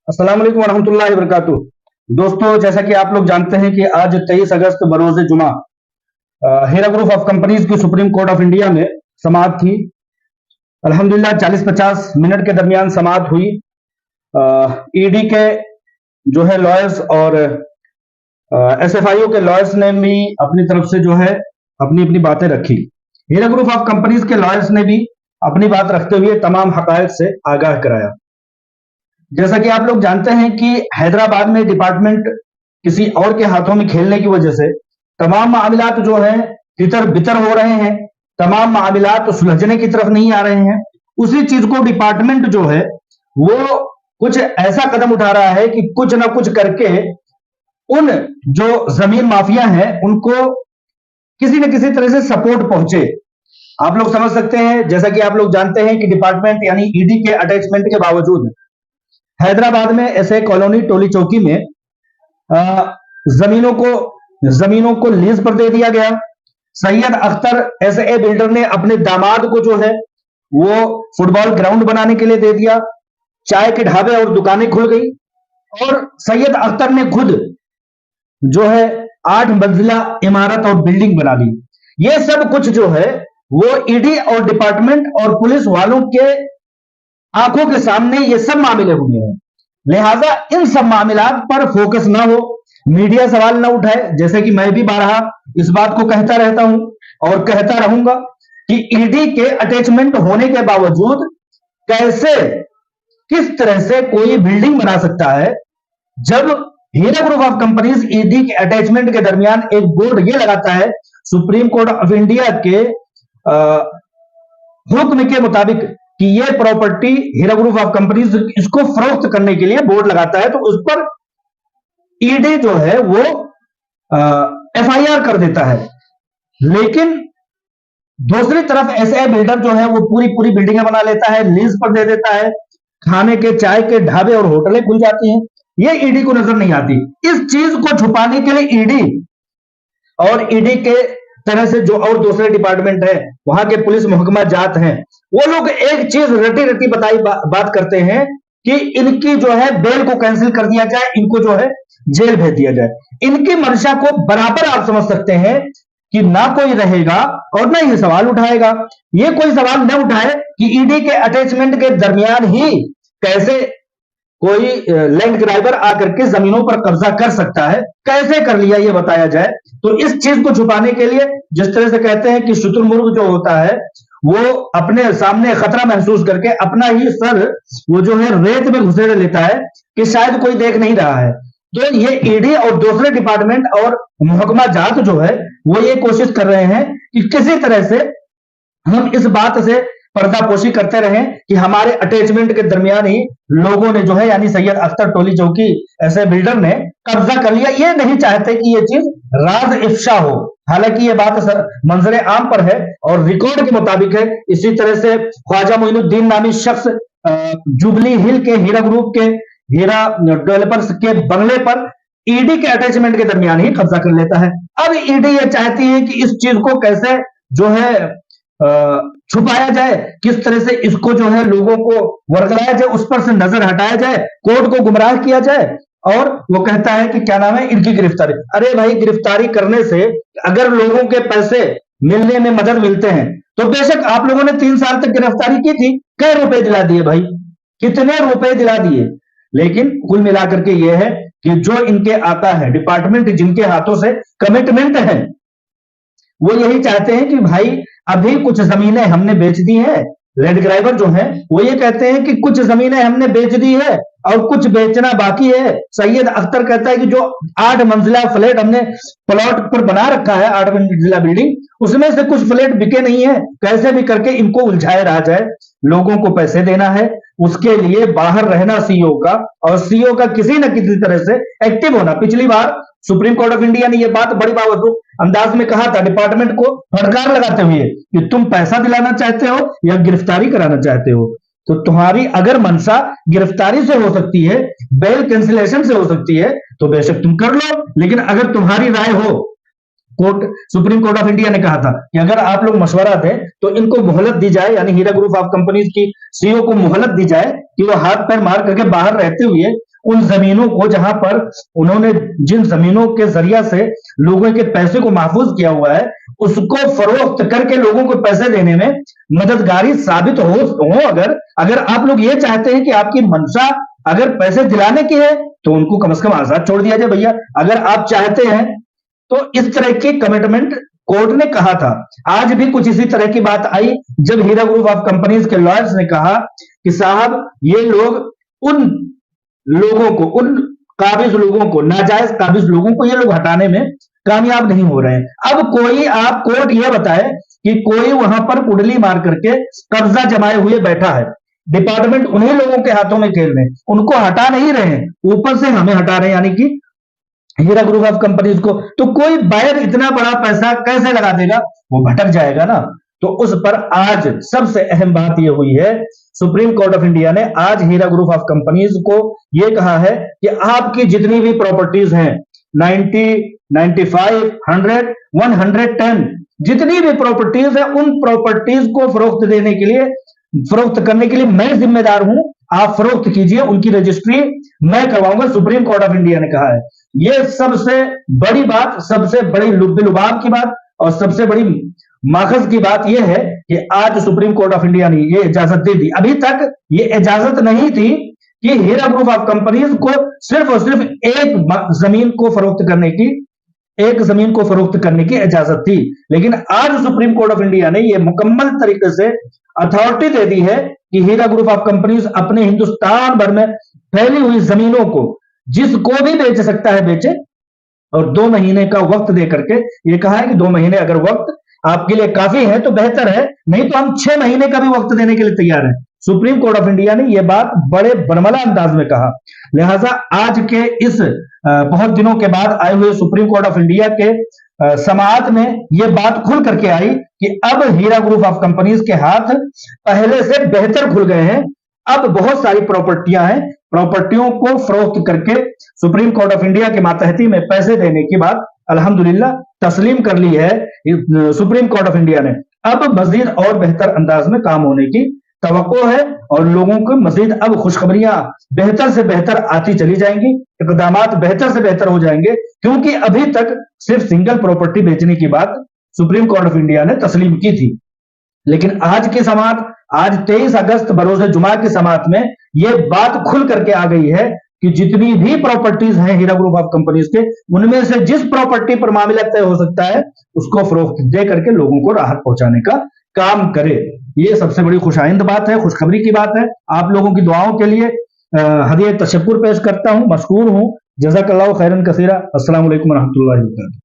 अस्सलाम वालेकुम वरहमतुल्लाहि वबरकातुहू। दोस्तों, जैसा कि आप लोग जानते हैं कि आज 23 अगस्त बरोज़ जुमा हीरा ग्रुप ऑफ कंपनीज की सुप्रीम कोर्ट ऑफ इंडिया में समाअत थी। अल्हम्दुलिल्लाह 40-50 मिनट के दरमियान समाअत हुई। ईडी के जो है लॉयर्स और एसएफआईओ के लॉयर्स ने भी अपनी तरफ से जो है अपनी अपनी बातें रखी। हीरा ग्रुप ऑफ कंपनीज के लॉयर्स ने भी अपनी बात रखते हुए तमाम हकायक से आगाह कराया। जैसा कि आप लोग जानते हैं कि हैदराबाद में डिपार्टमेंट किसी और के हाथों में खेलने की वजह से तमाम मामलात जो है तितर बितर हो रहे हैं, तमाम मामलात सुलझने की तरफ नहीं आ रहे हैं। उसी चीज को डिपार्टमेंट जो है वो कुछ ऐसा कदम उठा रहा है कि कुछ ना कुछ करके उन जो जमीन माफिया हैं उनको किसी न किसी तरह से सपोर्ट पहुंचे। आप लोग समझ सकते हैं, जैसा कि आप लोग जानते हैं कि डिपार्टमेंट यानी ईडी के अटैचमेंट के बावजूद हैदराबाद में ऐसे कॉलोनी टोली चौकी में जमीनों को लीज पर दे दिया गया। सैयद अख्तर एसए बिल्डर ने अपने दामाद को जो है वो फुटबॉल ग्राउंड बनाने के लिए दे दिया। चाय के ढाबे और दुकानें खुल गई और सैयद अख्तर ने खुद जो है 8 मंजिला इमारत और बिल्डिंग बना दी। ये सब कुछ जो है वो ईडी और डिपार्टमेंट और पुलिस वालों के आंखों के सामने ये सब मामले हुए हैं। लिहाजा इन सब मामलात पर फोकस ना हो, मीडिया सवाल ना उठाए। जैसे कि मैं भी बारहा इस बात को कहता रहता हूं और कहता रहूंगा कि ईडी के अटैचमेंट होने के बावजूद कैसे किस तरह से कोई बिल्डिंग बना सकता है, जब हीरा ग्रुप ऑफ कंपनीज ईडी के अटैचमेंट के दरमियान एक बोर्ड ये लगाता है सुप्रीम कोर्ट ऑफ इंडिया के हुक्म के मुताबिक कि ये property Heera group of companies इसको फरोख्त करने के लिए बोर्ड लगाता है, तो उस पर ईडी जो है वो एफआईआर कर देता है। लेकिन दूसरी तरफ एसए बिल्डर जो है वो पूरी पूरी बिल्डिंगें बना लेता है, लीज पर दे देता है, खाने के चाय के ढाबे और होटलें खुल जाती हैं। ये ईडी को नजर नहीं आती। इस चीज को छुपाने के लिए ईडी और ईडी के तरह से जो और दूसरे डिपार्टमेंट है, वहां के पुलिस महकमा जात हैं, वो लोग एक चीज रटी रटी बताई बात करते हैं कि इनकी जो है बेल को कैंसिल कर दिया जाए, इनको जो है जेल भेज दिया जाए। इनकी मंशा को बराबर आप समझ सकते हैं कि ना कोई रहेगा और ना ये सवाल उठाएगा। ये कोई सवाल न उठाए कि ईडी के अटैचमेंट के दरमियान ही कैसे कोई लैंड ग्राइबर आकर के जमीनों पर कब्जा कर सकता है, कैसे कर लिया ये बताया जाए। तो इस चीज को छुपाने के लिए जिस तरह से कहते हैं कि शुतुरमुर्ग जो होता है वो अपने सामने खतरा महसूस करके अपना ही सर वो जो है रेत में घुसेड़ लेता है कि शायद कोई देख नहीं रहा है। तो ये ईडी और दूसरे डिपार्टमेंट और महकमा जात जो है वो ये कोशिश कर रहे हैं कि किसी तरह से हम इस बात से पर्दापोशी करते रहे कि हमारे अटैचमेंट के दरमियान ही लोगों ने जो है यानी सैयद अख्तर टोली चौकी ऐसे बिल्डर ने कब्जा कर लिया। ये नहीं चाहते कि ये चीज राज इफ्शा हो। हालांकि ये बात मंजरे आम पर है और रिकॉर्ड के मुताबिक है। इसी तरह से ख्वाजा मोइनुद्दीन नामी शख्स जुबली हिल के हीरा ग्रुप के हीरा डेवलपर्स के बंगले पर ईडी के अटैचमेंट के दरमियान ही कब्जा कर लेता है। अब ईडी ये चाहती है कि इस चीज को कैसे जो है छुपाया जाए, किस तरह से इसको जो है लोगों को वर्गलाया जाए, उस पर से नजर हटाया जाए, कोर्ट को गुमराह किया जाए। और वो कहता है कि क्या नाम है इनकी गिरफ्तारी। अरे भाई, गिरफ्तारी करने से अगर लोगों के पैसे मिलने में मदद मिलते हैं तो बेशक आप लोगों ने 3 साल तक गिरफ्तारी की थी, कै रुपए दिला दिए भाई, कितने रुपए दिला दिए। लेकिन कुल मिलाकर के ये है कि जो इनके आता है डिपार्टमेंट, जिनके हाथों से कमिटमेंट है, वो यही चाहते हैं कि भाई अभी कुछ जमीनें हमने बेच दी हैं। लैंड ग्राइबर जो है वो ये कहते हैं कि कुछ जमीनें हमने बेच दी है और कुछ बेचना बाकी है। सैयद अख्तर कहता है कि जो 8 मंजिला फ्लैट हमने प्लॉट पर बना रखा है, 8 मंजिला बिल्डिंग, उसमें से कुछ फ्लैट बिके नहीं है। कैसे भी करके इनको उलझाया रहा जाए, लोगों को पैसे देना है, उसके लिए बाहर रहना सीईओ का, और सीईओ का किसी न किसी तरह से एक्टिव होना। पिछली बार सुप्रीम कोर्ट ऑफ इंडिया ने यह बात बड़ी बावजूद अंदाज में कहा था डिपार्टमेंट को फटकार लगाते हुए कि तुम पैसा दिलाना चाहते हो या गिरफ्तारी कराना चाहते हो। तो तुम्हारी अगर मंशा गिरफ्तारी से हो सकती है, बेल कैंसिलेशन से हो सकती है, तो बेशक तुम कर लो। लेकिन अगर तुम्हारी राय हो, सुप्रीम कोर्ट ऑफ इंडिया ने कहा था कि अगर आप लोग मशवरा दें तो इनको मोहलत दी जाए, यानी हीरा ग्रुप ऑफ कंपनीज की सीईओ को मोहलत दी जाए कि वो हाथ पैर मार करके बाहर रहते हुए उन जमीनों को, जहां पर उन्होंने जिन जमीनों के जरिया से लोगों के पैसे को महफूज किया हुआ है, उसको फरोख्त करके लोगों को पैसे देने में मददगारी साबित हो अगर आप लोग ये चाहते हैं कि आपकी मंशा अगर पैसे दिलाने की है तो उनको कम से कम आजाद छोड़ दिया जाए भैया। अगर आप चाहते हैं तो इस तरह की कमिटमेंट कोर्ट ने कहा था। आज भी कुछ इसी तरह की बात आई जब हीरा ग्रुप ऑफ कंपनीज के लॉयर्स ने कहा कि साहब ये लोग उन लोगों को, उन काबिज लोगों को, नाजायज काबिज लोगों को ये लोग हटाने में कामयाब नहीं हो रहे हैं। अब कोई, आप कोर्ट ये बताए कि कोई वहां पर कुंडली मार करके कब्जा जमाए हुए बैठा है, डिपार्टमेंट उन्हीं लोगों के हाथों में खेल रहे हैं, उनको हटा नहीं रहे हैं, ऊपर से हमें हटा रहे हैं, यानी कि हीरा ग्रुप ऑफ कंपनीज को। तो कोई बायर इतना बड़ा पैसा कैसे लगा देगा, वो भटक जाएगा ना। तो उस पर आज सबसे अहम बात यह हुई है, सुप्रीम कोर्ट ऑफ इंडिया ने आज हीरा ग्रुप ऑफ कंपनीज को यह कहा है कि आपकी जितनी भी प्रॉपर्टीज हैं 90, 95, 100, 110 जितनी भी प्रॉपर्टीज है, उन प्रॉपर्टीज को फरोख्त देने के लिए, फरोख्त करने के लिए मैं जिम्मेदार हूं, आप फरोख्त कीजिए, उनकी रजिस्ट्री मैं करवाऊंगा, सुप्रीम कोर्ट ऑफ इंडिया ने कहा है। यह सबसे बड़ी बात, सबसे बड़ी लुब्बे-लुबाब की बात और सबसे बड़ी माखज की बात यह है कि आज सुप्रीम कोर्ट ऑफ इंडिया ने यह इजाजत दे दी। अभी तक यह इजाजत नहीं थी कि हीरा ग्रुप ऑफ कंपनीज को सिर्फ और सिर्फ एक जमीन को फरोख्त करने की इजाजत थी, लेकिन आज सुप्रीम कोर्ट ऑफ इंडिया ने यह मुकम्मल तरीके से अथॉरिटी दे दी है कि हीरा ग्रुप ऑफ कंपनीज अपने हिंदुस्तान भर में फैली हुई जमीनों को जिसको भी बेच सकता है बेचे, और 2 महीने का वक्त दे करके ये कहा है कि 2 महीने अगर वक्त आपके लिए काफी है तो बेहतर है, नहीं तो हम 6 महीने का भी वक्त देने के लिए तैयार हैं। सुप्रीम कोर्ट ऑफ इंडिया ने यह बात बड़े बरमला अंदाज में कहा। लिहाजा आज के इस बहुत दिनों के बाद आए हुए सुप्रीम कोर्ट ऑफ इंडिया के समाअत में यह बात खुल करके आई कि अब हीरा ग्रुप ऑफ कंपनीज के हाथ पहले से बेहतर खुल गए हैं। अब बहुत सारी प्रॉपर्टियां हैं, प्रॉपर्टियों को फरोख्त करके सुप्रीम कोर्ट ऑफ इंडिया के मातहती में पैसे देने की बात अल्हम्दुलिल्लाह तस्लीम कर ली है सुप्रीम कोर्ट ऑफ इंडिया ने। अब मजीद और बेहतर अंदाज में काम होने की तवक्को है और लोगों को मजीद अब खुशखबरियां बेहतर से बेहतर आती चली जाएंगी, इकदामात बेहतर से बेहतर हो जाएंगे, क्योंकि अभी तक सिर्फ सिंगल प्रॉपर्टी बेचने की बात सुप्रीम कोर्ट ऑफ इंडिया ने तस्लीम की थी। लेकिन आज की समाअत, आज 23 अगस्त बरोज़ जुमा की समाअत में यह बात खुल करके आ गई है कि जितनी भी प्रॉपर्टीज हैं हीरा ग्रुप ऑफ कंपनीज के, उनमें से जिस प्रॉपर्टी पर मामला तय हो सकता है उसको फरोख्त दे करके लोगों को राहत पहुंचाने का काम करे। ये सबसे बड़ी खुशाइंद बात है, खुशखबरी की बात है। आप लोगों की दुआओं के लिए हदिया तशक्कुर पेश करता हूं, मशकूर हूं। जज़ाकल्लाहु खैरन कसीरा। अस्सलामु अलैकुम व रहमतुल्लाहि व बरकातुहू।